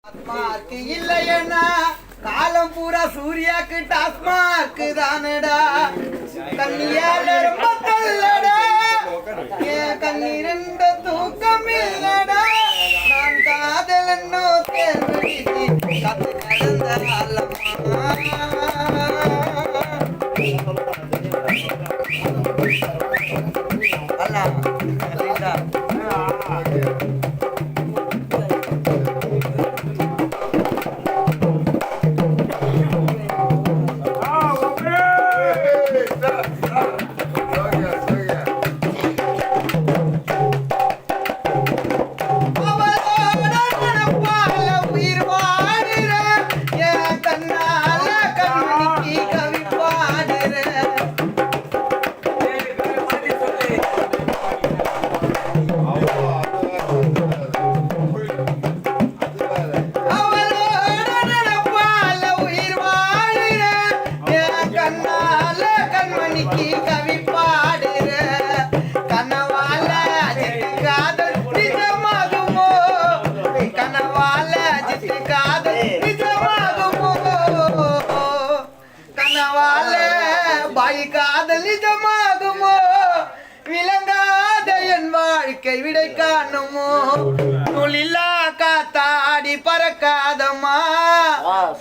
ஆத்மாக்கு இல்லையண்ணா காலம் பூரா சூர்யாக்கு டாஸ்மாக்கு தானடா கண்ணியால ரொம்ப தள்ளடா என் கண்ணீரண்ட தூக்கம் இல்லடா நான் காதல் என்னோ தேர்வு கத்து கடந்த நிஜமாகுமோ விளங்காத என் வாழ்க்கை விடை காணுமோ நூலில்லா காத்தாடி பறக்காதம்மா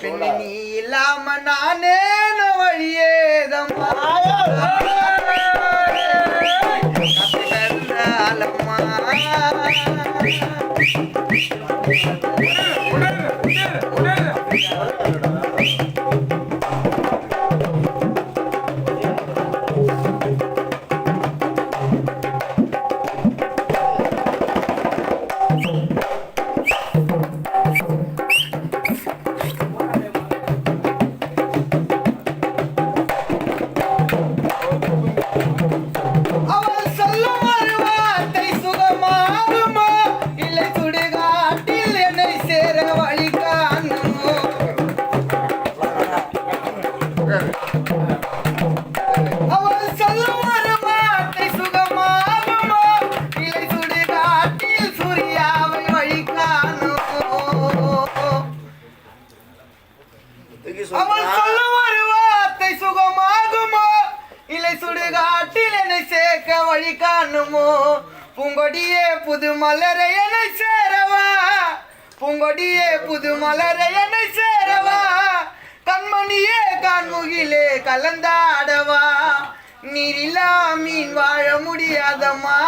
பெண்ணு நீ இல்லாம நானே வழியேதம்மா அவள் சொல்லும் ஒரு வார்த்தை சுகமாகுமோ இல்லை சுடுகாட்டில் என்னை சேர்க்க வழி காணுமோ பூங்கொடியே புது மலரை என்னை சேரவா பூங்கொடியே புது மலரை என்னை சேரவா கண்மணியே கான்முகிலே கலந்தாடவா நீரில்லா மீன் வாழ முடியாதம்மா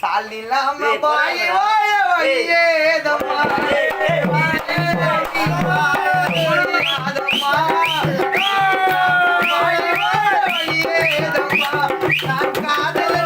சால் இல்லாம பாய் வாழ வழியேதம்மா காதல்